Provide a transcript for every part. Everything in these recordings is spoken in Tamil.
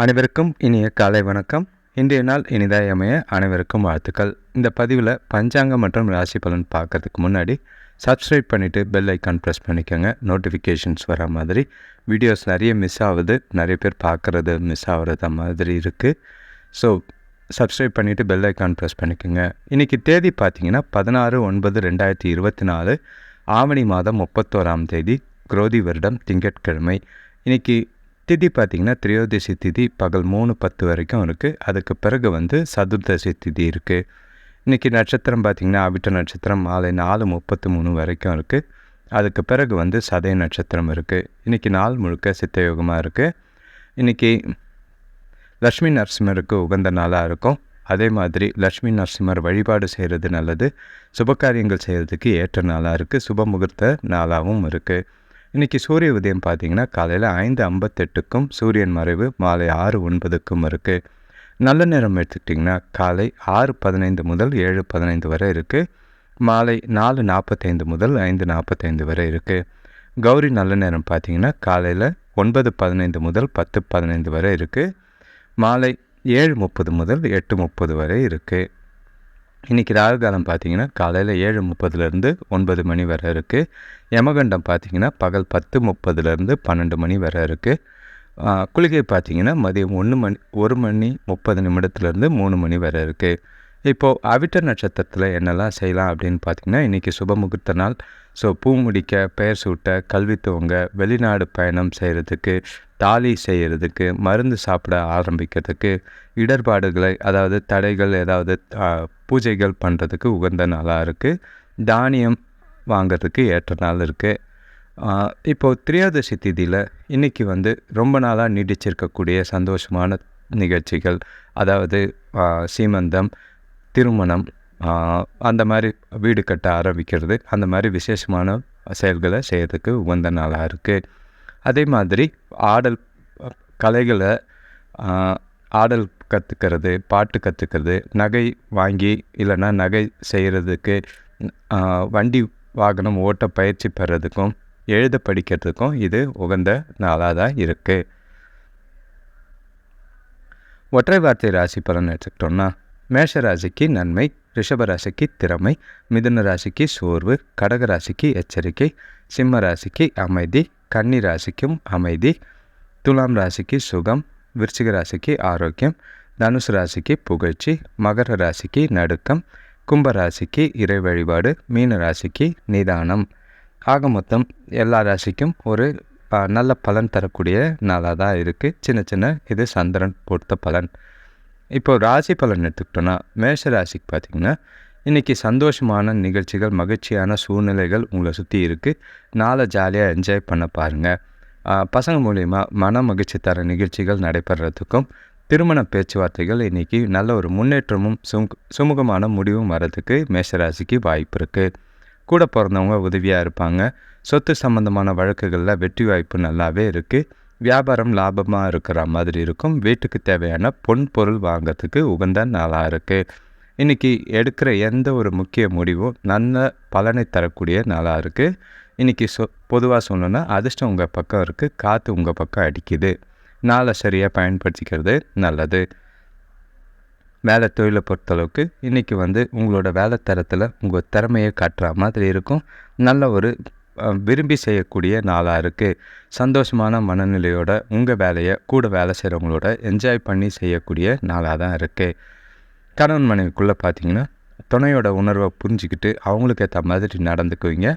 அனைவருக்கும் இனிய காலை வணக்கம். இன்றைய நாள் இனிதாய் அமைய அனைவருக்கும் வாழ்த்துக்கள். இந்த பதிவில் பஞ்சாங்கம் மற்றும் ராசி பலன் பார்க்கறதுக்கு முன்னாடி சப்ஸ்கிரைப் பண்ணிவிட்டு பெல் ஐக்கான் ப்ரெஸ் பண்ணிக்கோங்க. நோட்டிஃபிகேஷன்ஸ் வர மாதிரி வீடியோஸ் நிறைய மிஸ் ஆகுது, நிறைய பேர் பார்க்குறது மிஸ் ஆகிறது மாதிரி இருக்குது. ஸோ சப்ஸ்கிரைப் பண்ணிவிட்டு பெல் ஐக்கான் ப்ரெஸ் பண்ணிக்கோங்க. இன்றைக்கி தேதி பார்த்திங்கன்னா 16/9/2024 ஆவணி மாதம் 31ஆம் தேதி, குரோதி வருடம், திங்கட்கிழமை. இன்றைக்கி திதி பார்த்திங்கன்னா திரையோதசி திதி பகல் 3:10 வரைக்கும் இருக்குது. அதுக்கு பிறகு சதுர்தசி திதி இருக்குது. இன்றைக்கி நட்சத்திரம் பார்த்திங்கன்னா அவிட்ட நட்சத்திரம் மாலை 4:33 வரைக்கும் இருக்குது. அதுக்கு பிறகு சதய நட்சத்திரம் இருக்குது. இன்றைக்கி நாள் முழுக்க சித்தயோகமாக இருக்குது. இன்றைக்கி லக்ஷ்மி நரசிம்மருக்கு உகந்த நாளாக இருக்கும். அதே மாதிரி லக்ஷ்மி நரசிம்மர் வழிபாடு செய்கிறது நல்லது. சுபகாரியங்கள் செய்கிறதுக்கு ஏற்ற நாளாக இருக்குது. சுப முகூர்த்த நாளாகவும் இருக்குது. இன்றைக்கி சூரிய உதயம் பார்த்திங்கன்னா காலையில் 5:58க்கும் சூரியன் மறைவு மாலை 6:09க்கும் இருக்குது. நல்ல நேரம் எடுத்துக்கிட்டிங்கன்னா காலை 6:15 முதல் 7:15 வரை இருக்குது. மாலை 4:45 முதல் 5:45 வரை இருக்குது. கௌரி நல்ல நேரம் பார்த்திங்கன்னா காலையில் 9:15 முதல் 10:15 வரை இருக்குது. மாலை 7:30 முதல் 8:30 வரை இருக்குது. இன்றைக்கி ராகு காலம் பார்த்திங்கன்னா காலையில் 7:30லேருந்து 9 மணி வரை இருக்குது. யமகண்டம் பார்த்திங்கன்னா பகல் 10:30லேருந்து 12 மணி வரை இருக்குது. குளிகை பார்த்திங்கன்னா மதியம் 1 மணி 30 நிமிடத்துலேருந்து 3 மணி வரை இருக்குது. இப்போது அவிட்ட நட்சத்திரத்தில் என்னெல்லாம் செய்யலாம் அப்படின்னு பார்த்திங்கன்னா இன்றைக்கி சுப முகூர்த்த நாள். ஸோ பூ முடிக்க, பெயர் சூட்ட, கல்வி துவங்க, வெளிநாடு பயணம் செய்கிறதுக்கு, தாலி செய்கிறதுக்கு, மருந்து சாப்பிட ஆரம்பிக்கிறதுக்கு, இடர்பாடுகளை அதாவது தடைகள் ஏதாவது பூஜைகள் பண்ணுறதுக்கு உகந்த நாளாக இருக்குது. தானியம் வாங்கிறதுக்கு ஏற்ற நாள் இருக்குது. இப்போது திரையோதசி திதியில் இன்றைக்கி ரொம்ப நாளாக நீடிச்சிருக்கக்கூடிய சந்தோஷமான நிகழ்ச்சிகள், அதாவது சீமந்தம், திருமணம், அந்த மாதிரி வீடு கட்ட ஆரம்பிக்கிறது, அந்த மாதிரி விசேஷமான செயல்களை செய்கிறதுக்கு உகந்த நாளாக இருக்குது. அதே மாதிரி கலைகளை ஆடல் கற்றுக்கிறது, பாட்டு கற்றுக்கிறது, நகை வாங்கி இல்லைன்னா நகை செய்கிறதுக்கு, வண்டி வாகனம் ஓட்ட பயிற்சி பெறதுக்கும், எழுத படிக்கிறதுக்கும் இது உகந்த நாளாக தான் இருக்குது. ஒற்றை வார்த்தை ராசி பலன் எடுத்துக்கிட்டோம்னா மேஷ ராசிக்கு நன்மை, ரிஷப ராசிக்கு திறமை, மிதுன ராசிக்கு சோர்வு, கடக ராசிக்கு எச்சரிக்கை, சிம்ம ராசிக்கு அமைதி, கன்னி ராசிக்கும் அமைதி, துலாம் ராசிக்கு சுகம், விருச்சிக ராசிக்கு ஆரோக்கியம், தனுசு ராசிக்கு புகழ்ச்சி, மகர ராசிக்கு நடுக்கம், கும்ப ராசிக்கு இறை வழிபாடு, மீன ராசிக்கு நிதானம். ஆக மொத்தம் எல்லா ராசிக்கும் ஒரு நல்ல பலன் தரக்கூடிய நாளாக தான் இருக்குது. சின்ன சின்ன இது சந்திரன் பொறுத்த பலன். இப்போது ராசி பலன் எடுத்துக்கிட்டோன்னா மேஷ ராசிக்கு பார்த்திங்கன்னா இன்றைக்கி சந்தோஷமான நிகழ்ச்சிகள், மகிழ்ச்சியான சூழ்நிலைகள் உங்களை சுற்றி இருக்குது. நாளை ஜாலியாக என்ஜாய் பண்ண பாருங்கள். பசங்க மூலிமா மன மகிழ்ச்சி தர நிகழ்ச்சிகள் நடைபெறத்துக்கும், திருமண பேச்சுவார்த்தைகள் இன்றைக்கி நல்ல ஒரு முன்னேற்றமும் சுமூகமான முடிவும் வர்றதுக்கு மேஷராசிக்கு வாய்ப்பு இருக்குது. கூட பிறந்தவங்க உதவியாக இருப்பாங்க. சொத்து சம்பந்தமான வழக்குகளில் வெற்றி வாய்ப்பு நல்லாவே இருக்குது. வியாபாரம் லாபமாக இருக்கிற மாதிரி இருக்கும். வீட்டுக்கு தேவையான பொன் பொருள் வாங்கிறதுக்கு உகந்த நாளாக இருக்குது. இன்றைக்கி எடுக்கிற எந்த ஒரு முக்கிய முடிவும் நல்ல பலனை தரக்கூடிய நாளாக இருக்குது. இன்றைக்கி பொதுவாக சொல்லணுன்னா அதிர்ஷ்டம் உங்கள் பக்கம் இருக்குது, காற்று உங்கள் பக்கம் அடிக்குது. நாளை சரியாக பயன்படுத்திக்கிறது நல்லது. வேலை தொழிலை பொறுத்தளவுக்கு இன்றைக்கி உங்களோட வேலை தரத்தில் உங்கள் திறமையை காட்டுற மாதிரி இருக்கும். நல்ல ஒரு விரும்பி செய்யக்கூடிய நாளாக இருக்குது. சந்தோஷமான மனநிலையோட உங்கள் வேலையை கூட வேலை செய்கிறவங்களோட என்ஜாய் பண்ணி செய்யக்கூடிய நாளாக தான் இருக்குது. கணவன் மனைவிக்குள்ளே பார்த்திங்கன்னா துணையோட உணர்வை புரிஞ்சிக்கிட்டு அவங்களுக்கு ஏற்ற மாதிரி நடந்துக்குவீங்க.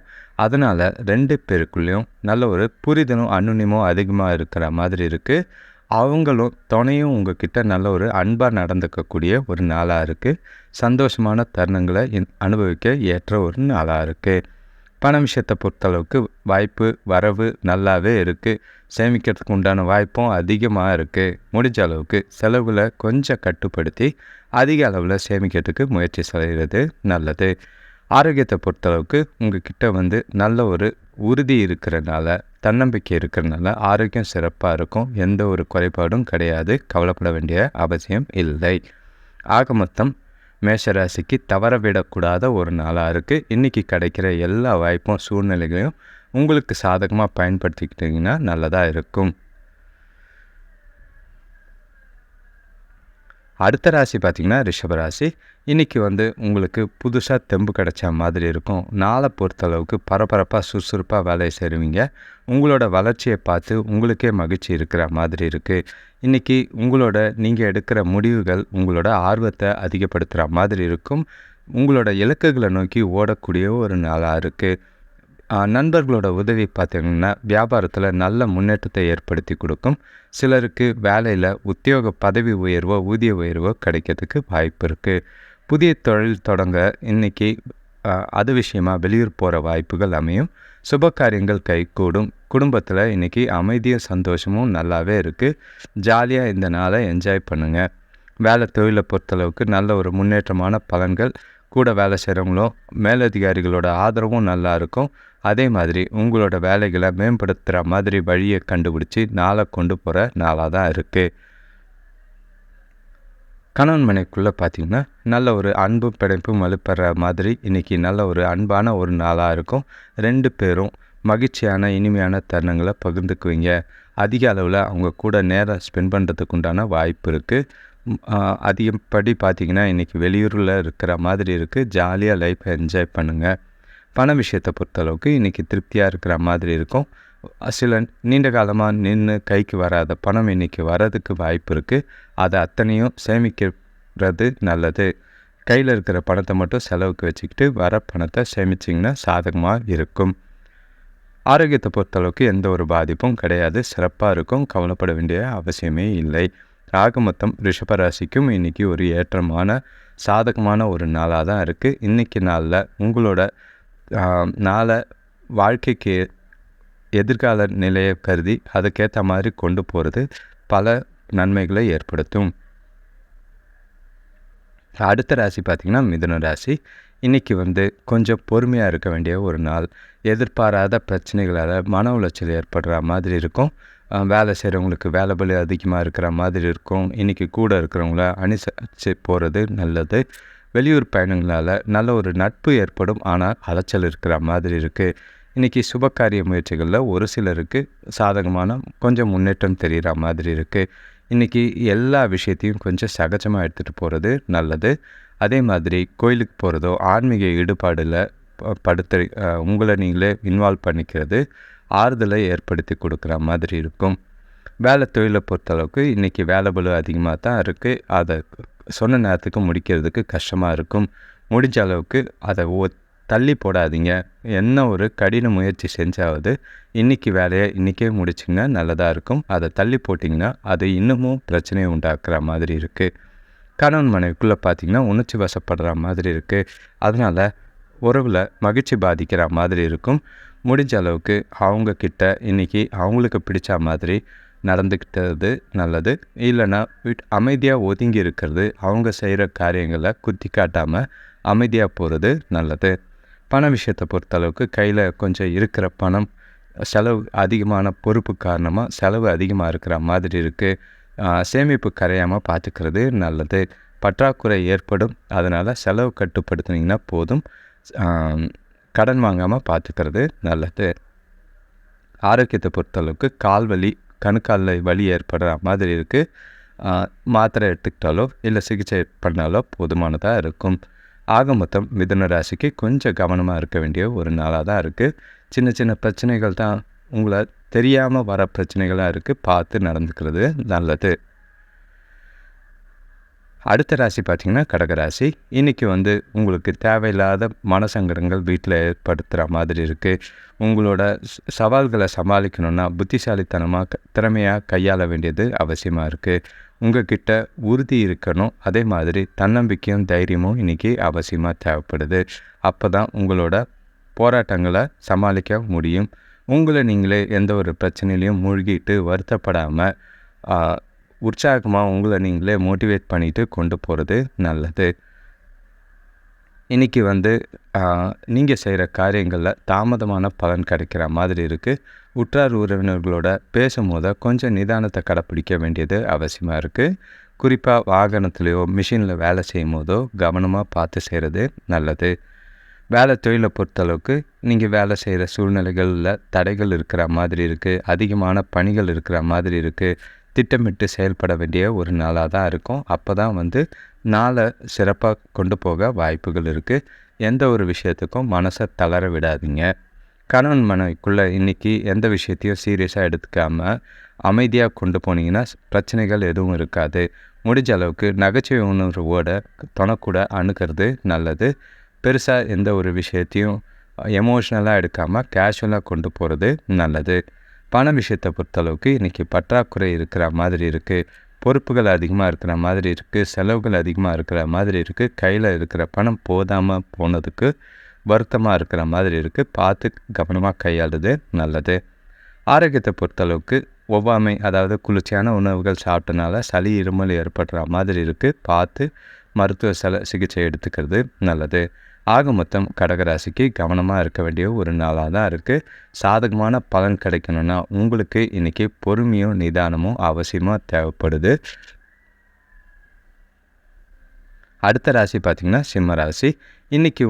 அதனால் 2 பேருக்குள்ளேயும் நல்ல ஒரு புரிதலும் அன்னுனியமும் அதிகமாக இருக்கிற மாதிரி இருக்குது. அவங்களும் துணையும் உங்ககிட்ட நல்ல ஒரு அன்பாக நடந்துக்கக்கூடிய ஒரு நாளாக இருக்குது. சந்தோஷமான தருணங்களை அனுபவிக்க ஏற்ற ஒரு நாளாக இருக்குது. பண விஷயத்தை பொறுத்தளவுக்கு வாய்ப்பு வரவு நல்லாவே இருக்குது. சேமிக்கிறதுக்கு உண்டான வாய்ப்பும் அதிகமாக இருக்குது. முடிஞ்ச அளவுக்கு செலவில் கொஞ்சம் கட்டுப்படுத்தி அதிக அளவில் சேமிக்கிறதுக்கு முயற்சி செய்கிறது நல்லது. ஆரோக்கியத்தை பொறுத்தளவுக்கு உங்கள் கிட்ட நல்ல ஒரு உறுதி இருக்கிறனால, தன்னம்பிக்கை இருக்கிறனால ஆரோக்கியம் சிறப்பாக இருக்கும். எந்த ஒரு குறைபாடும் கிடையாது. கவலைப்பட வேண்டிய அவசியம் இல்லை. ஆக மொத்தம் மேஷராசிக்கு தவறவிடக்கூடாத ஒரு நாளாக இருக்குது. இன்றைக்கி கிடைக்கிற எல்லா வாய்ப்பும் சூழ்நிலைகளையும் உங்களுக்கு சாதகமாக பயன்படுத்திக்கிட்டிங்கன்னா நல்லதாக இருக்கும். அடுத்த ராசி பார்த்திங்கன்னா ரிஷபராசி. இன்றைக்கி உங்களுக்கு புதுசாக தெம்பு கிடைச்ச மாதிரி இருக்கும். நாளை பொறுத்தளவுக்கு பரபரப்பாக சுறுசுறுப்பாக வேலையை செய்வீங்க. உங்களோட வளர்ச்சியை பார்த்து உங்களுக்கே மகிழ்ச்சி இருக்கிற மாதிரி இருக்குது. இன்றைக்கி நீங்கள் எடுக்கிற முடிவுகள் உங்களோட ஆர்வத்தை அதிகப்படுத்துகிற மாதிரி இருக்கும். உங்களோட இலக்குகளை நோக்கி ஓடக்கூடிய ஒரு நாளாக இருக்குது. நண்பர்களோட உதவி பார்த்திங்கன்னா வியாபாரத்தில் நல்ல முன்னேற்றத்தை ஏற்படுத்தி கொடுக்கும். சிலருக்கு வேலையில் உத்தியோக பதவி உயர்வோ ஊதிய உயர்வோ கிடைக்கிறதுக்கு வாய்ப்பு இருக்குது. புதிய தொழில் தொடங்க இன்றைக்கி அது விஷயமாக வெளியூர் போகிற வாய்ப்புகள் அமையும். சுப காரியங்கள் கைகூடும். குடும்பத்தில் இன்றைக்கி அமைதியும் சந்தோஷமும் நல்லாவே இருக்குது. ஜாலியாக இந்த நாளை என்ஜாய் பண்ணுங்கள். வேலை தொழிலை பொறுத்தளவுக்கு நல்ல ஒரு முன்னேற்றமான பலன்கள். கூட வேலை செய்கிறவங்களும் மேலதிகாரிகளோட ஆதரவும் நல்லா இருக்கும். அதே மாதிரி உங்களோட வேலைகளை மேம்படுத்துகிற மாதிரி வழியை கண்டுபிடிச்சி நாளை கொண்டு போகிற நாளாக தான் இருக்குது. கணவன் மனைக்குள்ளே பார்த்திங்கன்னா நல்ல ஒரு அன்பு பிணைப்பும் வலுப்படுற மாதிரி இன்றைக்கி நல்ல ஒரு அன்பான ஒரு நாளாக இருக்கும். 2 பேரும் மகிழ்ச்சியான இனிமையான தருணங்களை பகிர்ந்துக்குவீங்க. அதிக அளவில் அவங்க கூட நேரம் ஸ்பெண்ட் பண்ணுறதுக்கு உண்டான வாய்ப்பு இருக்குது. அதிகப்படி பார்த்திங்கன்னா இன்றைக்கி வெளியூரில் இருக்கிற மாதிரி இருக்குது. ஜாலியாக லைஃப்பை என்ஜாய் பண்ணுங்கள். பண விஷயத்தை பொறுத்தளவுக்கு இன்றைக்கி திருப்தியாக இருக்கிற மாதிரி இருக்கும். சில நீண்ட காலமாக நின்று கைக்கு வராத பணம் இன்றைக்கி வரதுக்கு வாய்ப்பு இருக்குது. அதை அத்தனையும் சேமிக்கிறது நல்லது. கையில் இருக்கிற பணத்தை மட்டும் செலவுக்கு வச்சுக்கிட்டு வர பணத்தை சேமிச்சிங்கன்னா சாதகமாக இருக்கும். ஆரோக்கியத்தை பொறுத்தளவுக்கு எந்த ஒரு பாதிப்பும் கிடையாது. சிறப்பாக இருக்கும். கவலைப்பட வேண்டிய அவசியமே இல்லை. ஆக மொத்தம் ரிஷபராசிக்கும் இன்றைக்கி ஒரு ஏற்றமான சாதகமான ஒரு நாளாக தான் இருக்குது. இன்றைக்கி நாளில் உங்களோட நாளை வாழ்க்கைக்கு எதிர்கால நிலையை கருதி அதுக்கேற்ற மாதிரி கொண்டு போகிறது பல நன்மைகளை ஏற்படுத்தும். அடுத்த ராசி பார்த்திங்கன்னா மிதுன ராசி. இன்றைக்கி கொஞ்சம் பொறுமையாக இருக்க வேண்டிய ஒரு நாள். எதிர்பாராத பிரச்சனைகளால் மன உளைச்சல் ஏற்படுற மாதிரி இருக்கும். வேலை செய்கிறவங்களுக்கு வேலை பளு அதிகமாக இருக்கிற மாதிரி இருக்கும். இன்றைக்கி கூட இருக்கிறவங்கள அனுசரித்து போகிறது நல்லது. வெளியூர் பயணங்களால் நல்ல ஒரு நட்பு ஏற்படும். ஆனால் அலைச்சல் இருக்கிற மாதிரி இருக்குது. இன்றைக்கி சுபகாரிய முயற்சிகளில் ஒரு சிலருக்கு சாதகமான கொஞ்சம் முன்னேற்றம் தெரிகிற மாதிரி இருக்குது. இன்றைக்கி எல்லா விஷயத்தையும் கொஞ்சம் சகஜமாக எடுத்துகிட்டு போகிறது நல்லது. அதே மாதிரி கோயிலுக்கு போகிறதோ ஆன்மீக ஈடுபாடில் உங்களை நீங்களே இன்வால்வ் பண்ணிக்கிறது ஆறுதலை ஏற்படுத்தி கொடுக்குற மாதிரி இருக்கும். வேலை தொழிலை பொறுத்தளவுக்கு இன்றைக்கி வேலை பளு அதிகமாக தான் இருக்குது. அதை சொன்ன நேரத்துக்கு முடிக்கிறதுக்கு கஷ்டமாக இருக்கும். முடிஞ்ச அளவுக்கு அதை தள்ளி போடாதீங்க. என்ன ஒரு கடின முயற்சி செஞ்சாவது இன்றைக்கி வேலையை இன்றைக்கே முடிச்சிங்கன்னா நல்லதாக இருக்கும். அதை தள்ளி போட்டிங்கன்னா அது இன்னமும் பிரச்சனையை உண்டாக்குற மாதிரி இருக்குது. கணவன் மனைவிக்குள்ளே பார்த்திங்கன்னா உணர்ச்சி வசப்படுற மாதிரி இருக்குது. அதனால் உறவில் மகிழ்ச்சி பாதிக்கிற மாதிரி இருக்கும். முடிஞ்ச அளவுக்கு அவங்கக்கிட்ட இன்றைக்கி அவங்களுக்கு பிடிச்ச மாதிரி நடந்துக்கிட்டது நல்லது. இல்லைன்னா அமைதியாக ஒதுங்கி இருக்கிறது, அவங்க செய்கிற காரியங்களை குத்தி காட்டாமல் அமைதியாக போகிறது நல்லது. பண விஷயத்தை பொறுத்தளவுக்கு கையில் கொஞ்சம் இருக்கிற பணம் செலவு அதிகமான பொறுப்பு காரணமாக செலவு அதிகமாக இருக்கிற மாதிரி இருக்குது. சேமிப்பு கரையாமல் பார்த்துக்கிறது நல்லது. பற்றாக்குறை ஏற்படும். அதனால் செலவு கட்டுப்படுத்தினீங்கன்னா போதும். கடன் வாங்காமல் பார்த்துக்கிறது நல்லது. ஆரோக்கியத்தை பொறுத்தளவுக்கு கால் வலி கணுக்காலில் வலி ஏற்படுற மாதிரி இருக்குது. மாத்திரை எடுத்துக்கிட்டாலோ இல்லை சிகிச்சை பண்ணாலோ போதுமானதாக இருக்கும். ஆக மொத்தம் மிதுன ராசிக்கு கொஞ்சம் கவனமாக இருக்க வேண்டிய ஒரு நாளாக தான் இருக்குது. சின்ன சின்ன பிரச்சனைகள் தான் உங்களை தெரியாமல் வர பிரச்சனைகளாக இருக்குது. பார்த்து நடந்துக்கிறது நல்லது. அடுத்த ராசி பார்த்திங்கன்னா கடகராசி. இன்றைக்கி உங்களுக்கு தேவையில்லாத மனசங்கடங்கள் வீட்டில் ஏற்படுத்துகிற மாதிரி இருக்குது. உங்களோட சவால்களை சமாளிக்கணுன்னா புத்திசாலித்தனமாக திறமையாக கையாள வேண்டியது அவசியமாக இருக்குது. உங்கள்கிட்ட உறுதி இருக்கணும். அதே மாதிரி தன்னம்பிக்கையும் தைரியமும் இன்றைக்கி அவசியமாக தேவைப்படுது. அப்போ தான் உங்களோட போராட்டங்களை சமாளிக்க முடியும். உங்களை நீங்களே எந்த ஒரு பிரச்சனையிலையும் மூழ்கிட்டு வருத்தப்படாமல் உற்சாகமாக உங்களை நீங்களே மோட்டிவேட் பண்ணிவிட்டு கொண்டு போகிறது நல்லது. இன்றைக்கி நீங்கள் செய்கிற காரியங்களில் தாமதமான பலன் கிடைக்கிற மாதிரி இருக்குது. உற்றார் உறவினர்களோட பேசும்போது கொஞ்சம் நிதானத்தை கடைப்பிடிக்க வேண்டியது அவசியமாக இருக்குது. குறிப்பாக வாகனத்துலேயோ மிஷினில் வேலை செய்யும் போதோ கவனமாக பார்த்து செய்கிறது நல்லது. வேலை தொழிலை பொறுத்தளவுக்கு நீங்கள் வேலை செய்கிற சூழ்நிலைகளில் தடைகள் இருக்கிற மாதிரி இருக்குது. அதிகமான பணிகள் இருக்கிற மாதிரி இருக்குது. திட்டமிட்டு செயல்பட வேண்டிய ஒரு நாளாக தான் இருக்கும். அப்போ தான் நாளை சிறப்பாக கொண்டு போக வாய்ப்புகள் இருக்குது. எந்த ஒரு விஷயத்துக்கும் மனசை தளர விடாதீங்க. கணவன் மனைவிக்குள்ளே இன்றைக்கி எந்த விஷயத்தையும் சீரியஸாக எடுத்துக்காமல் அமைதியாக கொண்டு போனீங்கன்னா பிரச்சனைகள் எதுவும் இருக்காது. முடிஞ்ச அளவுக்கு நகைச்சுவை உணர்வோட துணைக்கூட அணுகிறது நல்லது. பெருசாக எந்த ஒரு விஷயத்தையும் எமோஷ்னலாக எடுக்காமல் கேஷுவலாக கொண்டு போகிறது நல்லது. பண விஷயத்தை பொறுத்தளவுக்கு இன்றைக்கி பற்றாக்குறை இருக்கிற மாதிரி இருக்குது. பொறுப்புகள் அதிகமாக இருக்கிற மாதிரி இருக்குது. செலவுகள் அதிகமாக இருக்கிற மாதிரி இருக்குது. கையில் இருக்கிற பணம் போதாமல் போனதுக்கு வருத்தமாக இருக்கிற மாதிரி இருக்குது. பார்த்து கவனமாக கையாளுறது நல்லது. ஆரோக்கியத்தை பொறுத்தளவுக்கு ஒவ்வாமை, அதாவது குளிர்ச்சியான உணவுகள் சாப்பிட்டனால சளி இருமல் ஏற்படுற மாதிரி இருக்குது. பார்த்து மருத்துவ சிகிச்சை எடுத்துக்கிறது நல்லது. ஆக மொத்தம் கடகராசிக்கு கவனமாக இருக்க வேண்டிய ஒரு நாளாக தான் இருக்குது. சாதகமான பலன் கிடைக்கணும்னா உங்களுக்கு இன்றைக்கி பொறுமையும் நிதானமும் அவசியமாக தேவைப்படுது. அடுத்த ராசி பார்த்திங்கன்னா சிம்ம ராசி. இன்றைக்கி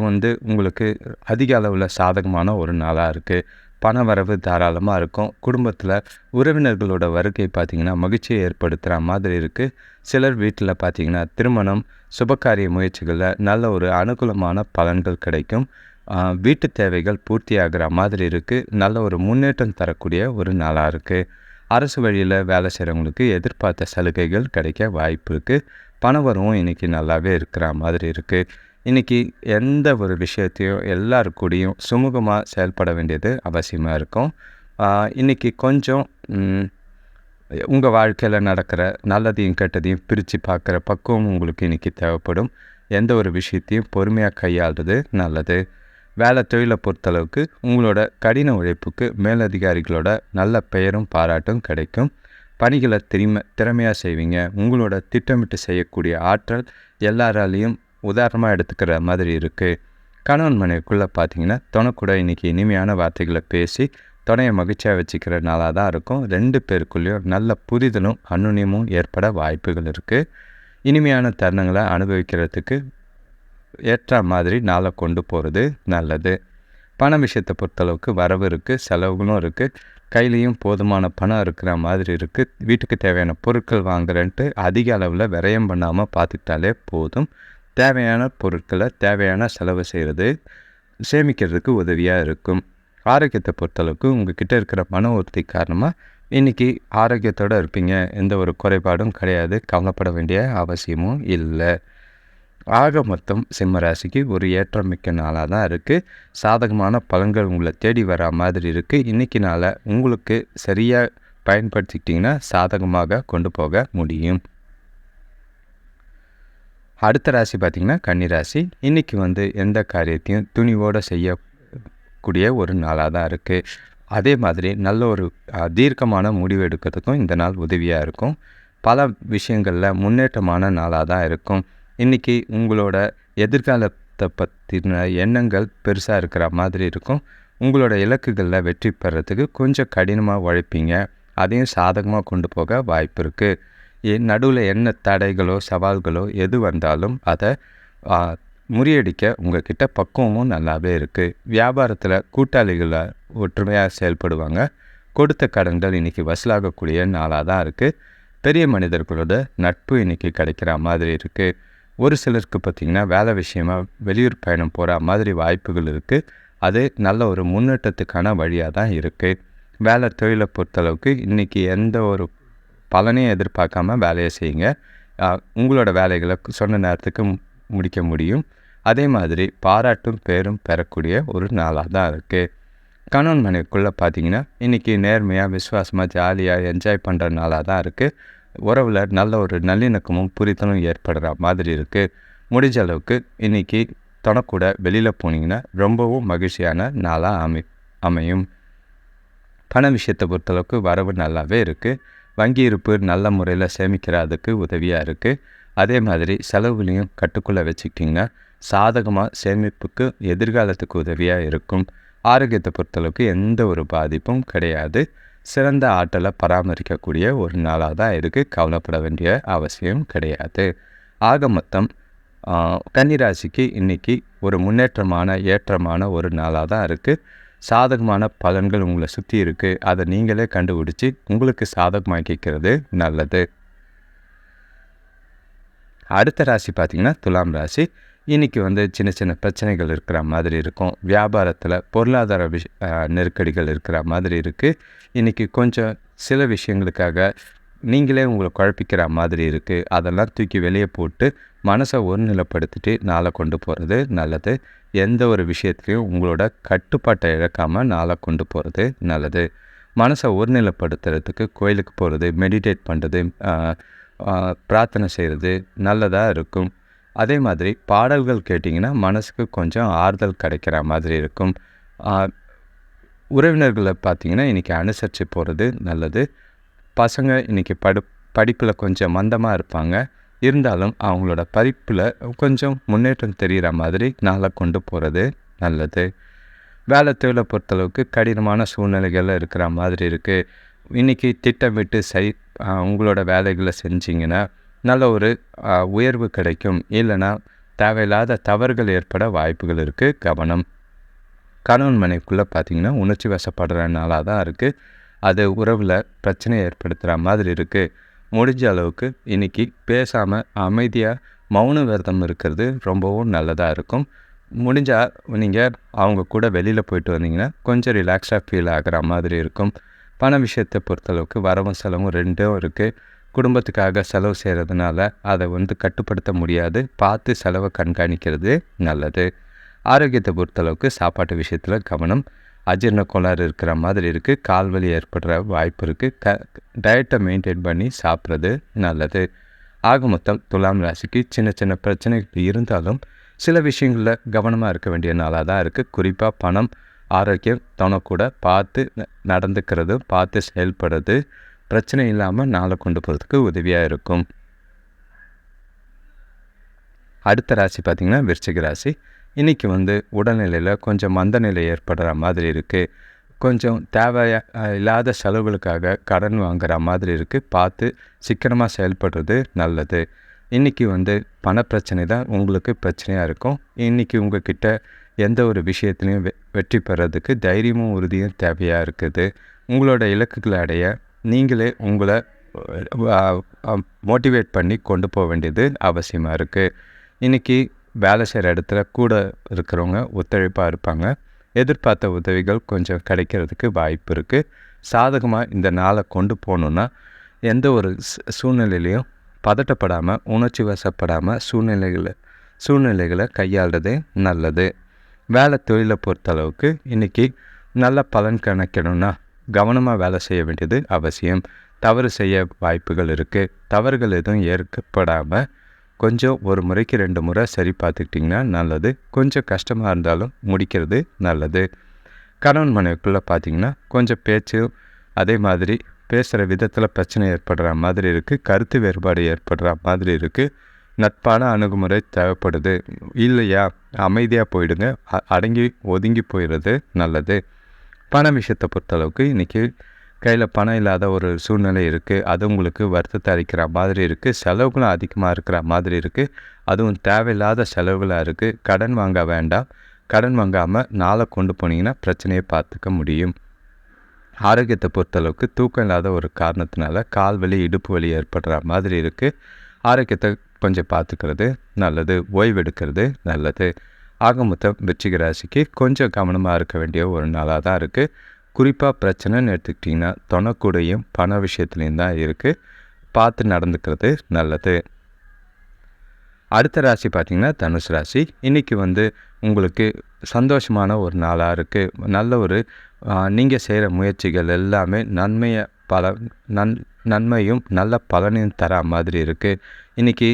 உங்களுக்கு அதிக அளவில் சாதகமான ஒரு நாளாக இருக்குது. பண வரவு தாராளமாக இருக்கும். குடும்பத்தில் உறவினர்களோட வருகை பார்த்திங்கன்னா மகிழ்ச்சியை ஏற்படுத்துகிற மாதிரி இருக்குது. சிலர் வீட்டில் பார்த்திங்கன்னா திருமணம், சுபகாரிய முயற்சிகளில் நல்ல ஒரு அனுகூலமான பலன்கள் கிடைக்கும். வீட்டு தேவைகள் பூர்த்தியாகிற மாதிரி இருக்குது. நல்ல ஒரு முன்னேற்றம் தரக்கூடிய ஒரு நாளாக இருக்குது. அரசு வழியில் வேலை செய்கிறவங்களுக்கு எதிர்பார்த்த சலுகைகள் கிடைக்க வாய்ப்பு இருக்குது. பண வரவும் இன்றைக்கி நல்லாவே இருக்கிற மாதிரி இருக்குது. இன்றைக்கி எந்த ஒரு விஷயத்தையும் எல்லாருக்கூடையும் சுமூகமாக செயல்பட வேண்டியது அவசியமாக இருக்கும். இன்றைக்கி கொஞ்சம் உங்கள் வாழ்க்கையில் நடக்கிற நல்லதையும் கெட்டதையும் பிரித்து பார்க்குற பக்குவம் உங்களுக்கு இன்றைக்கி தேவைப்படும். எந்த ஒரு விஷயத்தையும் பொறுமையாக கையாளுறது நல்லது. வேலை தொழிலை பொறுத்தளவுக்கு உங்களோட கடின உழைப்புக்கு மேலதிகாரிகளோட நல்ல பெயரும் பாராட்டும் கிடைக்கும். பணிகளை திறமையாக செய்வீங்க. உங்களோட திட்டமிட்டு செய்யக்கூடிய ஆற்றல் எல்லாராலையும் உதாரணமாக எடுத்துக்கிற மாதிரி இருக்குது. கணவன் மனைவிக்குள்ளே பார்த்தீங்கன்னா துணைக்கூட இன்றைக்கி இனிமையான வார்த்தைகளை பேசி துணையை மகிழ்ச்சியாக வச்சுக்கிற நாளாக தான் இருக்கும். 2 பேருக்குள்ளேயும் நல்ல புரிதலும் அன்னுன்யமும் ஏற்பட வாய்ப்புகள் இருக்குது. இனிமையான தருணங்களை அனுபவிக்கிறதுக்கு ஏற்ற மாதிரி நாளை கொண்டு போகிறது நல்லது. பண விஷயத்தை பொறுத்தளவுக்கு வரவு இருக்குது, செலவுகளும் இருக்குது. கையிலையும் போதுமான பணம் இருக்கிற மாதிரி இருக்குது. வீட்டுக்கு தேவையான பொருட்கள் வாங்குறேன்ட்டு அதிக அளவில் விரயம் பண்ணாமல் பார்த்துக்கிட்டாலே போதும். தேவையான பொருட்களை தேவையான செலவு செய்கிறது சேமிக்கிறதுக்கு உதவியாக இருக்கும். ஆரோக்கியத்தை பொறுத்தளவுக்கு உங்கள் கிட்டே இருக்கிற மன உறுதி காரணமாக இன்றைக்கி ஆரோக்கியத்தோடு இருப்பீங்க. எந்த ஒரு குறைபாடும் கிடையாது. கவலைப்பட வேண்டிய அவசியமும் இல்லை. ஆக மொத்தம் சிம்ம ராசிக்கு ஒரு ஏற்றம் மிக்க நாளாக தான் இருக்குது. சாதகமான பலன்கள் உங்களை தேடி வர மாதிரி இருக்குது. இன்றைக்கி நாளை உங்களுக்கு சரியாக பயன்படுத்திக்கிட்டிங்கன்னா சாதகமாக கொண்டு போக முடியும். அடுத்த ராசி பார்த்திங்கன்னா கன்னிராசி. இன்றைக்கி எந்த காரியத்தையும் துணிவோடு செய்யக்கூடிய ஒரு நாளாக தான் இருக்குது. அதே மாதிரி நல்ல ஒரு தீர்க்கமான முடிவு எடுக்கிறதுக்கும் இந்த நாள் உதவியாக இருக்கும். பல விஷயங்களில் முன்னேற்றமான நாளாக தான் இருக்கும். இன்றைக்கி உங்களோட எதிர்காலத்தை பற்றின எண்ணங்கள் பெருசாக இருக்கிற மாதிரி இருக்கும். உங்களோட இலக்குகளில் வெற்றி பெறத்துக்கு கொஞ்சம் கடினமாக உழைப்பீங்க. அதையும் சாதகமாக கொண்டு போக வாய்ப்பு இருக்குது. நடுவில் என்ன தடைகளோ சவால்களோ எது வந்தாலும் அதை முறியடிக்க உங்கள்கிட்ட பக்குவமும் நல்லாவே இருக்குது. வியாபாரத்தில் கூட்டாளிகளை ஒற்றுமையாக செயல்படுவாங்க. கொடுத்த கடன்கள் இன்றைக்கி வசூலாகக்கூடிய நாளாக தான் இருக்குது. பெரிய மனிதர்களோட நட்பு இன்றைக்கி கிடைக்கிற மாதிரி இருக்குது. ஒரு சிலருக்கு பார்த்திங்கன்னா வேலை விஷயமாக வெளியூர் பயணம் போகிற மாதிரி வாய்ப்புகள் இருக்குது. அது நல்ல ஒரு முன்னேற்றத்துக்கான வழியாக தான் இருக்குது. வேலை தொழிலை பொறுத்தளவுக்கு இன்றைக்கி எந்த ஒரு பலனையும் எதிர்பார்க்காம வேலையை செய்யுங்க. உங்களோட வேலைகளை சொன்ன நேரத்துக்கு முடிக்க முடியும். அதே மாதிரி பாராட்டும் பேரும் பெறக்கூடிய ஒரு நாளாக தான் இருக்குது. கணவன் மனைவிக்குள்ளே பார்த்திங்கன்னா இன்றைக்கி நேர்மையாக விசுவாசமாக ஜாலியாக என்ஜாய் பண்ணுற நாளாக தான் இருக்குது. உறவில் நல்ல ஒரு நல்லிணக்கமும் புரிதலும் ஏற்படுற மாதிரி இருக்குது. முடிஞ்ச அளவுக்கு இன்றைக்கி துணைக்கூட வெளியில் போனீங்கன்னா ரொம்பவும் மகிழ்ச்சியான நாளாக அமையும். பண விஷயத்தை பொறுத்தளவுக்கு வரவு நல்லாவே இருக்குது. வங்கி இருப்பு நல்ல முறையில் சேமிக்கிறதுக்கு உதவியாக இருக்குது. அதே மாதிரி செலவுகளையும் கட்டுக்குள்ளே வச்சுக்கிட்டிங்கன்னா சாதகமாக சேமிப்புக்கு எதிர்காலத்துக்கு உதவியாக இருக்கும். ஆரோக்கியத்தை பொறுத்தளவுக்கு எந்த ஒரு பாதிப்பும் கிடையாது. சிறந்த ஆற்றலை பராமரிக்கக்கூடிய ஒரு நாளாக தான் இருக்குது. கவலைப்பட வேண்டிய அவசியம் கிடையாது. ஆக மொத்தம் கன்னிராசிக்கு இன்றைக்கி ஒரு முன்னேற்றமான ஏற்றமான ஒரு நாளாக தான் இருக்குது. சாதகமான பலன்கள் உங்களை சுற்றி இருக்குது. அதை நீங்களே கண்டுபிடிச்சி உங்களுக்கு சாதகமாக்கிக்கிறது நல்லது. அடுத்த ராசி பார்த்திங்கன்னா துலாம் ராசி. இன்றைக்கி சின்ன சின்ன பிரச்சனைகள் இருக்கிற மாதிரி இருக்கும். வியாபாரத்தில் பொருளாதார நெருக்கடிகள் இருக்கிற மாதிரி இருக்குது. இன்றைக்கி கொஞ்சம் சில விஷயங்களுக்காக நீங்களே உங்களை குழப்பிக்கிற மாதிரி இருக்குது. அதெல்லாம் தூக்கி வெளியே போட்டு மனசை ஒருநிலைப்படுத்திட்டு நாளை கொண்டு போகிறது நல்லது. எந்த ஒரு விஷயத்துலையும் உங்களோட கட்டுப்பாட்டை இழக்காமல் நாளை கொண்டு போகிறது நல்லது. மனசை ஒருநிலைப்படுத்துறதுக்கு கோயிலுக்கு போகிறது, மெடிடேட் பண்ணுறது, பிரார்த்தனை செய்கிறது நல்லதாக இருக்கும். அதே மாதிரி பாடல்கள் கேட்டிங்கன்னா மனசுக்கு கொஞ்சம் ஆறுதல் கிடைக்கிற மாதிரி இருக்கும். உறவினர்களை பார்த்திங்கன்னா இன்றைக்கி அனுசரித்து போகிறது நல்லது. பசங்க இன்றைக்கி படிப்பில் கொஞ்சம் மந்தமாக இருப்பாங்க. இருந்தாலும் அவங்களோட படிப்பில் கொஞ்சம் முன்னேற்றம் தெரிகிற மாதிரி நாளை கொண்டு போகிறது நல்லது. வேலை தொழிலை பொறுத்தளவுக்கு கடினமான சூழ்நிலைகளில் இருக்கிற மாதிரி இருக்குது. இன்றைக்கி திட்டமிட்டு உங்களோட வேலைகளை செஞ்சிங்கன்னா நல்ல ஒரு உயர்வு கிடைக்கும். இல்லைன்னா தேவையில்லாத தவறுகள் ஏற்பட வாய்ப்புகள் இருக்குது. கவனம். கணவன் மனைவிக்குள்ளே பார்த்திங்கன்னா உணர்ச்சி வசப்படுற நாளாக தான் இருக்குது. அது உறவில் பிரச்சனை ஏற்படுத்துகிற மாதிரி இருக்குது. முடிஞ்ச அளவுக்கு இன்றைக்கி பேசாமல் அமைதியாக மௌன விரதம் இருக்கிறது ரொம்பவும் நல்லதாக இருக்கும். முடிஞ்சால் நீங்கள் அவங்க கூட வெளியில் போயிட்டு வந்தீங்கன்னா கொஞ்சம் ரிலாக்ஸாக ஃபீல் ஆகிற மாதிரி இருக்கும். பண விஷயத்தை பொறுத்தளவுக்கு வரவும் செலவும் ரெண்டும் இருக்குது. குடும்பத்துக்காக செலவு செய்கிறதுனால அதை கட்டுப்படுத்த முடியாது. பார்த்து செலவை கண்காணிக்கிறது நல்லது. ஆரோக்கியத்தை பொறுத்தளவுக்கு சாப்பாட்டு விஷயத்தில் கவனம். அஜீரண கோளாறு இருக்கிற மாதிரி இருக்குது. கால்வலி ஏற்படுற வாய்ப்பு இருக்குது. டயட்டை மெயின்டைன் பண்ணி சாப்பிட்றது நல்லது. ஆக மொத்தம் துலாம் ராசிக்கு சின்ன சின்ன பிரச்சனைகள் இருந்தாலும் சில விஷயங்களில் கவனமாக இருக்க வேண்டிய நாளாக தான் இருக்குது. குறிப்பாக பணம், ஆரோக்கியம் தனக்கூட பார்த்து நடந்துக்கிறது, பார்த்து செயல்படுறது பிரச்சனை இல்லாமல் நாளை கொண்டு போகிறதுக்கு உதவியாக இருக்கும். அடுத்த ராசி பார்த்திங்கன்னா விருச்சிக ராசி. இன்றைக்கி உடல்நிலையில் கொஞ்சம் மந்த நிலை ஏற்படுற மாதிரி இருக்குது. கொஞ்சம் இல்லாத செலவுகளுக்காக கடன் வாங்குகிற மாதிரி இருக்குது. பார்த்து சிக்கனமாக செயல்படுறது நல்லது. இன்றைக்கி பணப்பிரச்சனை தான் உங்களுக்கு பிரச்சனையாக இருக்கும். இன்றைக்கி உங்கள்கிட்ட எந்த ஒரு விஷயத்துலையும் வெற்றி பெறதுக்கு தைரியமும் உறுதியும் தேவையாக இருக்குது. உங்களோட இலக்குகளை அடைய நீங்களே உங்களை மோட்டிவேட் பண்ணி கொண்டு போக வேண்டியது அவசியமாக இருக்குது. இன்றைக்கி வேலை செய்கிற இடத்துல கூட இருக்கிறவங்க ஒத்துழைப்பாக இருப்பாங்க. எதிர்பார்த்த உதவிகள் கொஞ்சம் கிடைக்கிறதுக்கு வாய்ப்பு இருக்குது. சாதகமாக இந்த நாளை கொண்டு போகணுன்னா எந்த ஒரு சூழ்நிலையிலையும் பதட்டப்படாமல், உணர்ச்சி வசப்படாமல் சூழ்நிலைகளை கையாளுறது நல்லது. வேலை தொழிலை பொறுத்தளவுக்கு இன்றைக்கி நல்ல பலன் கணக்கணுன்னா கவனமாக வேலை செய்ய வேண்டியது அவசியம். தவறு செய்ய வாய்ப்புகள் இருக்குது. தவறுகள் எதுவும் ஏற்படாமல் கொஞ்சம் ஒரு முறைக்கு 2 முறை சரி பார்த்துக்கிட்டிங்கன்னா நல்லது. கொஞ்சம் கஷ்டமாக இருந்தாலும் முடிக்கிறது நல்லது. கணவன் மனைவிக்குள்ளே பார்த்திங்கன்னா கொஞ்சம் பேச்சு, அதே மாதிரி பேசுகிற விதத்தில் பிரச்சனை ஏற்படுற மாதிரி இருக்குது. கருத்து வேறுபாடு ஏற்படுற மாதிரி இருக்குது. நட்பான அணுகுமுறை தேவைப்படுது. இல்லையா அமைதியாக போயிடுங்க. அடங்கி ஒதுங்கி போயிடுறது நல்லது. பண விஷயத்தை பொறுத்தளவுக்கு இன்றைக்கி கையில் பணம் இல்லாத ஒரு சூழ்நிலை இருக்குது. அது உங்களுக்கு வருத்தத்தை அளிக்கிற மாதிரி இருக்குது. செலவுகளும் அதிகமாக இருக்கிற மாதிரி இருக்குது. அதுவும் தேவையில்லாத செலவுகளாக இருக்குது. கடன் வாங்க வேண்டாம். கடன் வாங்காமல் நாளை கொண்டு போனீங்கன்னா பிரச்சனையை பார்த்துக்க முடியும். ஆரோக்கியத்தை பொறுத்தளவுக்கு தூக்கம் இல்லாத ஒரு காரணத்தினால கால் வலி, இடுப்பு வலி ஏற்படுற மாதிரி இருக்குது. ஆரோக்கியத்தை கொஞ்சம் பார்த்துக்கிறது நல்லது. ஓய்வெடுக்கிறது நல்லது. ஆக மொத்தம் விருச்சிக ராசிக்கு கொஞ்சம் கவனமாக இருக்க வேண்டிய ஒரு நாளாக தான் இருக்குது. குறிப்பாக பிரச்சனைன்னு எடுத்துக்கிட்டிங்கன்னா தொனக்கூடையும் பண விஷயத்துலையும் தான் இருக்குது. பார்த்து நடந்துக்கிறது நல்லது. அடுத்த ராசி பார்த்திங்கன்னா தனுசு ராசி. இன்றைக்கி உங்களுக்கு சந்தோஷமான ஒரு நாளாக இருக்குது. நல்ல ஒரு நீங்கள் செய்கிற முயற்சிகள் எல்லாமே நன்மையும் நல்ல பலனையும் தர மாதிரி இருக்குது. இன்றைக்கி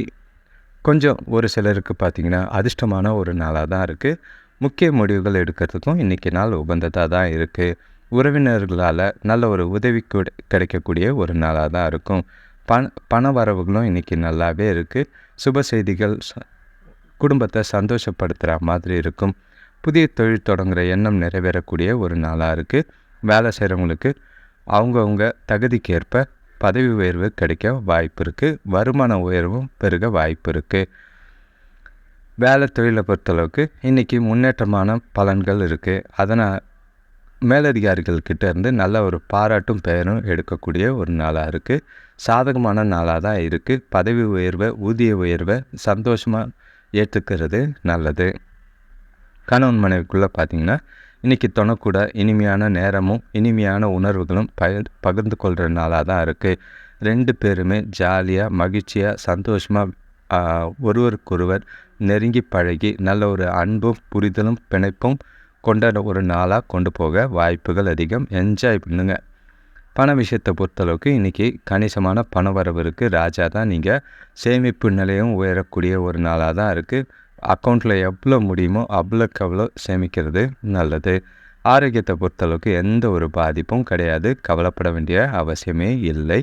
கொஞ்சம் ஒரு சிலருக்கு பார்த்திங்கன்னா அதிர்ஷ்டமான ஒரு நாளாக தான் இருக்குது. முக்கிய முடிவுகள் எடுக்கிறதுக்கும் இன்றைக்கி நாள் உகந்ததாக தான் இருக்குது. உறவினர்களால் நல்ல ஒரு உதவி கிடைக்கக்கூடிய ஒரு நாளாக தான் இருக்கும். பண வரவுகளும் இன்றைக்கி நல்லாவே இருக்குது. சுப செய்திகள் குடும்பத்தை சந்தோஷப்படுத்துகிற மாதிரி இருக்கும். புதிய தொழில் தொடங்குகிற எண்ணம் நிறைவேறக்கூடிய ஒரு நாளாக இருக்குது. வேலை செய்கிறவங்களுக்கு அவங்கவுங்க தகுதிக்கு ஏற்ப பதவி உயர்வு கிடைக்க வாய்ப்பு இருக்குது. வருமான உயர்வும் பெருக வாய்ப்பு இருக்குது. வேலை தொழிலை பொறுத்தளவுக்கு இன்றைக்கி முன்னேற்றமான பலன்கள் இருக்குது. மேலதிகாரிகள்கிட்ட இருந்து நல்ல ஒரு பாராட்டும் பெயரும் எடுக்கக்கூடிய ஒரு நாளாக இருக்குது. சாதகமான நாளாக தான் இருக்குது. பதவி உயர்வை, ஊதிய உயர்வை சந்தோஷமாக ஏற்றுக்கிறது நல்லது. கணவன் மனைவிக்குள்ளே பார்த்திங்கன்னா இன்றைக்கி துணைக்கூட இனிமையான நேரமும் இனிமையான உணர்வுகளும் பகிர்ந்து கொள்கிற நாளாக தான் இருக்குது. 2 பேருமே ஜாலியாக மகிழ்ச்சியாக சந்தோஷமாக ஒருவருக்கொருவர் நெருங்கி பழகி நல்ல ஒரு அன்பும் புரிதலும் பிணைப்பும் கொண்ட ஒரு நாளாக கொண்டு போக வாய்ப்புகள் அதிகம். என்ஜாய் பண்ணுங்க. பண விஷயத்தை பொறுத்தளவுக்கு இன்றைக்கி கணிசமான பண வரவு இருக்குது. ராஜா தான். நீங்கள் சேமிப்பு நிலையம் உயரக்கூடிய ஒரு நாளாக தான் இருக்குது. அக்கௌண்ட்டில் எவ்வளோ முடியுமோ அவ்வளோக்கு அவ்வளோ சேமிக்கிறது நல்லது. ஆரோக்கியத்தை பொறுத்தளவுக்கு எந்த ஒரு பாதிப்பும் கிடையாது. கவலைப்பட வேண்டிய அவசியமே இல்லை.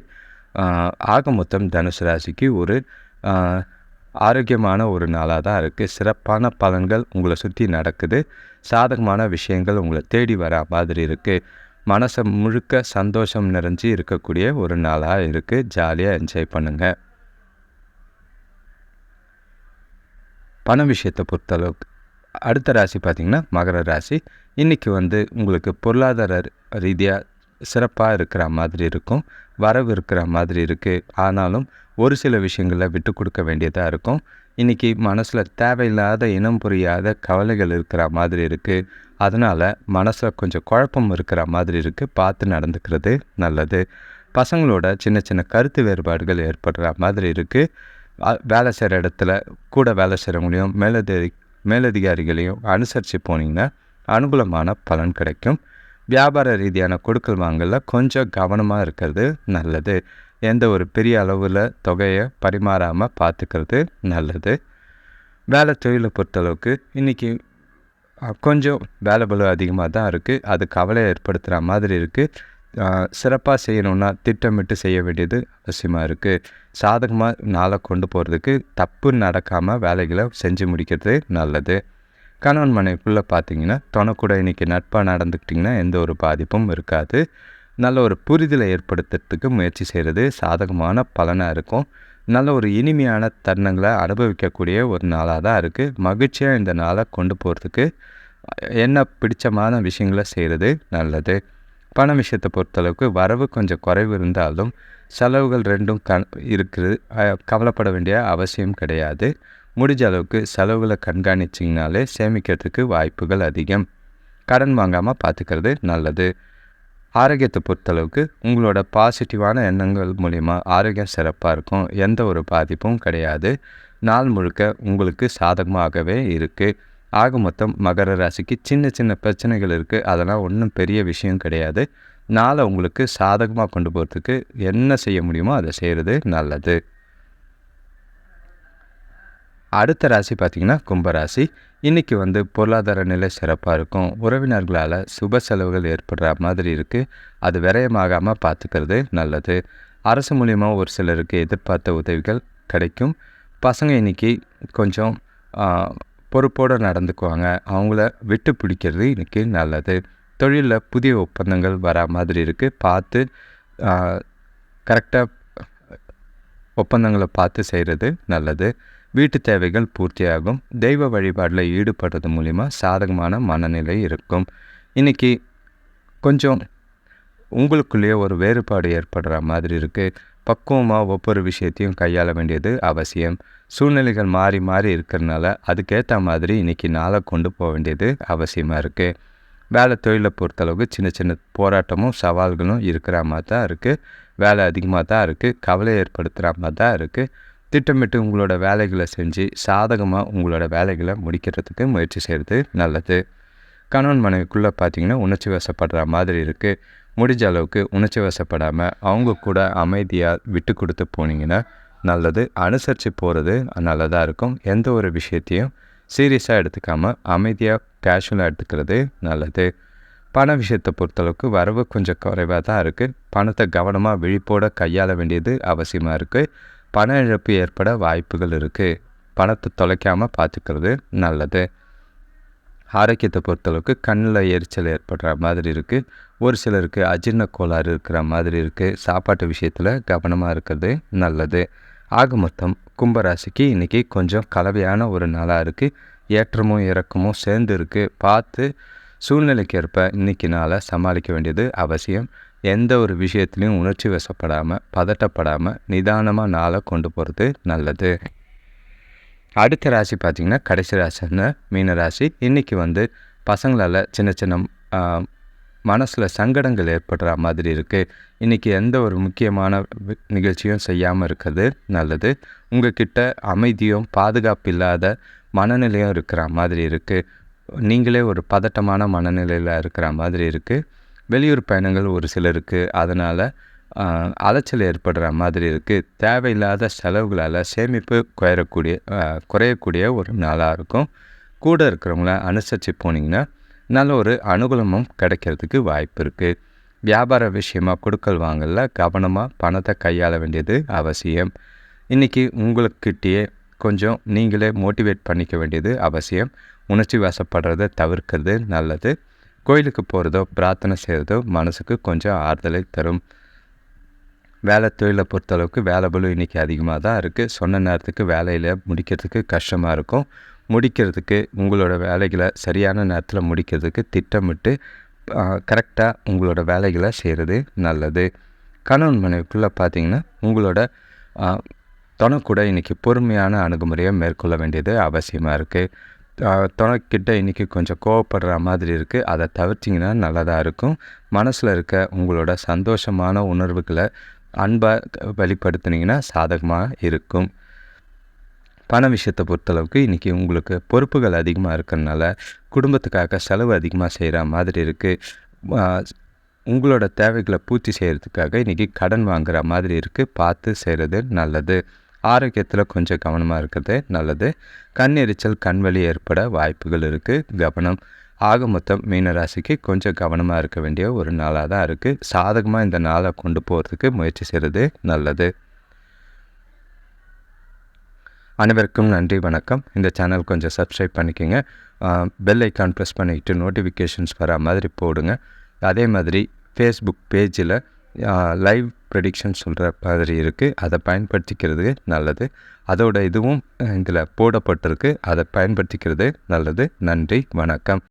ஆக மொத்தம் தனுசு ராசிக்கு ஒரு ஆரோக்கியமான ஒரு நாளாக தான் இருக்குது. சிறப்பான பலன்கள் உங்களை சுற்றி நடக்குது. சாதகமான விஷயங்கள் உங்களை தேடி வர மாதிரி இருக்குது. மனசை முழுக்க சந்தோஷம் நிறைஞ்சி இருக்கக்கூடிய ஒரு நாளாக இருக்குது. ஜாலியாக என்ஜாய் பண்ணுங்கள். பண விஷயத்தை பொறுத்தளவுக்கு அடுத்த ராசி பார்த்திங்கன்னா மகர ராசி. இன்றைக்கி உங்களுக்கு பொருளாதார ரீதியாக சிறப்பாக இருக்கிற மாதிரி இருக்கும். வரவு இருக்கிற மாதிரி இருக்குது. ஆனாலும் ஒரு சில விஷயங்களில் விட்டு கொடுக்க வேண்டியதாக இருக்கும். இன்றைக்கி மனசில் தேவையில்லாத இனம் புரியாத கவலைகள் இருக்கிற மாதிரி இருக்குது. அதனால் மனசில் கொஞ்சம் குழப்பம் இருக்கிற மாதிரி இருக்குது. பார்த்து நடந்துக்கிறது நல்லது. பசங்களோட சின்ன சின்ன கருத்து வேறுபாடுகள் ஏற்படுற மாதிரி இருக்குது. வேலை செய்கிற இடத்துல கூட வேலை செய்கிறவங்களையும் மேலதிகாரிகளையும் அனுசரித்து போனீங்கன்னா அனுகூலமான பலன் கிடைக்கும். வியாபார ரீதியான கொடுக்கல் வாங்கலில் கொஞ்சம் கவனமாக இருக்கிறது நல்லது. எந்த ஒரு பெரிய அளவில் தொகையை பரிமாறாமல் பார்த்துக்கிறது நல்லது. வேலை தொழிலை பொறுத்தளவுக்கு இன்றைக்கி கொஞ்சம் வேலை பளு அதிகமாக தான் இருக்குது. அது கவலையை ஏற்படுத்துகிற மாதிரி இருக்குது. சிறப்பாக செய்யணுன்னா திட்டமிட்டு செய்ய வேண்டியது அவசியமாக இருக்குது. சாதகமாக நாளை கொண்டு போகிறதுக்கு தப்பு நடக்காமல் வேலைகளை செஞ்சு முடிக்கிறது நல்லது. கணவன் மனைவிக்குள்ளே பார்த்தீங்கன்னா துணைக்கூட இன்றைக்கி நட்பாக நடந்துக்கிட்டிங்கன்னா எந்த ஒரு பாதிப்பும் இருக்காது. நல்ல ஒரு புரிதலை ஏற்படுத்துறதுக்கு முயற்சி செய்கிறது சாதகமான பலனாக இருக்கும். நல்ல ஒரு இனிமையான தருணங்களை அனுபவிக்கக்கூடிய ஒரு நாளாக தான் இருக்குது. மகிழ்ச்சியாக இந்த நாளை கொண்டு போகிறதுக்கு என்ன பிடிச்சமான விஷயங்களை செய்கிறது நல்லது. பண விஷயத்தை பொறுத்தளவுக்கு வரவு கொஞ்சம் குறைவு இருந்தாலும் செலவுகள் ரெண்டும் இருக்குது. கவலைப்பட வேண்டிய அவசியம் கிடையாது. முடிஞ்ச அளவுக்கு செலவுகளை கண்காணிச்சிங்கனாலே சேமிக்கிறதுக்கு வாய்ப்புகள் அதிகம். கடன் வாங்காமல் பார்த்துக்கிறது நல்லது. ஆரோக்கியத்தை பொறுத்தளவுக்கு உங்களோட பாசிட்டிவான எண்ணங்கள் மூலிமா ஆரோக்கியம் சிறப்பாக இருக்கும். எந்த ஒரு பாதிப்பும் கிடையாது. நாள் முழுக்க உங்களுக்கு சாதகமாகவே இருக்குது. ஆக மொத்தம் மகர ராசிக்கு சின்ன சின்ன பிரச்சனைகள் இருக்குது. அதெல்லாம் ஒன்றும் பெரிய விஷயம் கிடையாது. நாளை உங்களுக்கு சாதகமாக கொண்டு போகிறதுக்கு என்ன செய்ய முடியுமோ அதை செய்கிறது நல்லது. அடுத்த ராசி பார்த்திங்கன்னா கும்பராசி. இன்றைக்கி பொருளாதார நிலை சிறப்பாக இருக்கும். உறவினர்களால் சுப செலவுகள் ஏற்படுற மாதிரி இருக்குது. அது விரயமாகாமல் பார்த்துக்கிறது நல்லது. அரசு மூலிமா ஒரு சிலருக்கு எதிர்பார்த்த உதவிகள் கிடைக்கும். பசங்க இன்றைக்கி கொஞ்சம் பொறுப்போடு நடந்துக்குவாங்க. அவங்கள விட்டு பிடிக்கிறது இன்றைக்கி நல்லது. தொழிலில் புதிய ஒப்பந்தங்கள் வர மாதிரி இருக்குது. பார்த்து கரெக்டாக ஒப்பந்தங்களை பார்த்து செய்கிறது நல்லது. வீட்டு தேவைகள் பூர்த்தியாகும். தெய்வ வழிபாடில் ஈடுபடுறது மூலிமா சாதகமான மனநிலை இருக்கும். இன்றைக்கி கொஞ்சம் உங்களுக்குள்ளேயே ஒரு வேறுபாடு ஏற்படுற மாதிரி இருக்குது. பக்குவமாக ஒவ்வொரு விஷயத்தையும் கையாள வேண்டியது அவசியம். சூழ்நிலைகள் மாறி மாறி இருக்கிறதுனால அதுக்கேற்ற மாதிரி இன்றைக்கி நாளை கொண்டு போக வேண்டியது அவசியமாக இருக்குது. வேலை தொழிலை பொறுத்தளவுக்கு சின்ன சின்ன போராட்டமும் சவால்களும் இருக்கிற மாதிரி தான் இருக்குது. வேலை அதிகமாக தான் இருக்குது. கவலை ஏற்படுத்துகிற மாதிரி தான் இருக்குது. திட்டமிட்டு உங்களோட வேலைகளை செஞ்சு சாதகமாக உங்களோட வேலைகளை முடிக்கிறதுக்கு முயற்சி செய்கிறது நல்லது. கணவன் மனைவிக்குள்ளே பார்த்திங்கன்னா உணர்ச்சி வசப்படுற மாதிரி இருக்குது. முடிஞ்ச அளவுக்கு உணர்ச்சி வசப்படாமல் அவங்க கூட அமைதியாக விட்டு கொடுத்து போனீங்கன்னா நல்லது. அனுசரித்து போகிறது நல்லதாக இருக்கும். எந்த ஒரு விஷயத்தையும் சீரியஸாக எடுத்துக்காமல் அமைதியாக கேஷுவலாக எடுத்துக்கிறது நல்லது. பண விஷயத்தை பொறுத்தளவுக்கு வரவு கொஞ்சம் குறைவாக தான் இருக்குது. பணத்தை கவனமாக விழிப்போடு கையாள வேண்டியது அவசியமாக இருக்குது. பண இழப்பு ஏற்பட வாய்ப்புகள் இருக்குது. பணத்தை தொலைக்காமல் பார்த்துக்கிறது நல்லது. ஆரோக்கியத்தை பொறுத்தளவுக்கு கண்ணில் எரிச்சல் ஏற்படுற மாதிரி இருக்குது. ஒரு சிலருக்கு அஜீரண கோளாறு இருக்கிற மாதிரி இருக்குது. சாப்பாட்டு விஷயத்தில் கவனமாக இருக்கிறது நல்லது. ஆக மொத்தம் கும்பராசிக்கு இன்றைக்கி கொஞ்சம் கலவையான ஒரு நாளாக இருக்குது. ஏற்றமும் இறக்கமும் சேர்ந்து இருக்குது. பார்த்து சூழ்நிலைக்கு ஏற்ப இன்றைக்கி நாளை சமாளிக்க வேண்டியது அவசியம். எந்த ஒரு விஷயத்துலையும் உணர்ச்சி வசப்படாமல் பதட்டப்படாமல் நிதானமாக நாளை கொண்டு போகிறது நல்லது. அடுத்த ராசி பார்த்திங்கன்னா கடைசி ராசின்னு மீன ராசி. இன்றைக்கி பசங்களால் சின்ன சின்ன மனசில் சங்கடங்கள் ஏற்படுற மாதிரி இருக்குது. இன்றைக்கி எந்த ஒரு முக்கியமான நிகழ்ச்சியும் செய்யாமல் இருக்கிறது நல்லது. உங்கள் கிட்ட அமைதியும் பாதுகாப்பு இல்லாத மனநிலையும் இருக்கிற மாதிரி இருக்குது. நீங்களே ஒரு பதட்டமான மனநிலையில் இருக்கிற மாதிரி இருக்குது. வெளியூர் பயணங்கள் ஒரு சிலருக்கு அதனால் அலைச்சல் ஏற்படுற மாதிரி இருக்குது. தேவையில்லாத செலவுகளால் சேமிப்பு குறையக்கூடிய ஒரு நாளாக இருக்கும். கூட இருக்கிறவங்கள அனுசரித்து போனீங்கன்னா நல்ல ஒரு அனுகூலமும் கிடைக்கிறதுக்கு வாய்ப்பு இருக்குது. வியாபார விஷயமாக கொடுக்கல் வாங்கல கவனமாக பணத்தை கையாள வேண்டியது அவசியம். இன்றைக்கி உங்களுக்கிட்டேயே கொஞ்சம் நீங்களே மோட்டிவேட் பண்ணிக்க வேண்டியது அவசியம். உணர்ச்சி வசப்படுறதை தவிர்க்கிறது நல்லது. கோயிலுக்கு போகிறதோ பிரார்த்தனை செய்கிறதோ மனசுக்கு கொஞ்சம் ஆறுதலை தரும். வேலை தொழிலை பொறுத்தளவுக்கு வேலை பளு இன்றைக்கி அதிகமாக தான் இருக்குது. சொன்ன நேரத்துக்கு வேலையில் முடிக்கிறதுக்கு கஷ்டமாக இருக்கும். முடிக்கிறதுக்கு உங்களோட வேலைகளை சரியான நேரத்தில் முடிக்கிறதுக்கு திட்டமிட்டு கரெக்டாக உங்களோட வேலைகளை செய்கிறது நல்லது. கணவன் மனைவிக்குள்ளே பார்த்திங்கன்னா உங்களோட துணைக்கூட இன்றைக்கி பொறுமையான அணுகுமுறையை மேற்கொள்ள வேண்டியது அவசியமாக இருக்குது. துணைக்கிட்ட இன்றைக்கி கொஞ்சம் கோவப்படுற மாதிரி இருக்குது. அதை தவிர்த்திங்கன்னா நல்லதாக இருக்கும். மனசில் இருக்க உங்களோட சந்தோஷமான உணர்வுகளை அன்பாக வெளிப்படுத்தினீங்கன்னா சாதகமாக இருக்கும். பண விஷயத்தை பொறுத்தளவுக்கு இன்றைக்கி உங்களுக்கு பொறுப்புகள் அதிகமாக இருக்கிறதுனால குடும்பத்துக்காக செலவு அதிகமாக செய்கிற மாதிரி இருக்குது. உங்களோட தேவைகளை பூர்த்தி செய்கிறதுக்காக இன்றைக்கி கடன் வாங்குகிற மாதிரி இருக்குது. பார்த்து செய்கிறது நல்லது. ஆரோக்கியத்தில் கொஞ்சம் கவனமாக இருக்கிறது நல்லது. கண் எரிச்சல் கண்வலி ஏற்பட வாய்ப்புகள் இருக்குது. கவனம். ஆக மொத்தம் மீனராசிக்கு கொஞ்சம் கவனமாக இருக்க வேண்டிய ஒரு நாளாக தான் இருக்குது. சாதகமாக இந்த நாளை கொண்டு போகிறதுக்கு முயற்சி செய்கிறது நல்லது. அனைவருக்கும் நன்றி, வணக்கம். இந்த சேனல் கொஞ்சம் சப்ஸ்கிரைப் பண்ணிக்கோங்க. பெல் ஐக்கான் ப்ரெஸ் பண்ணிக்கிட்டு நோட்டிஃபிகேஷன்ஸ் வர மாதிரி போடுங்க. அதே மாதிரி ஃபேஸ்புக் பேஜில் லைவ் ப்ரெடிக்ஷன் சொல்கிற மாதிரி இருக்குது. அதை பயன்படுத்திக்கிறது நல்லது. அதோட இதுவும் இதில் போடப்பட்டிருக்கு. அதை பயன்படுத்திக்கிறது நல்லது. நன்றி, வணக்கம்.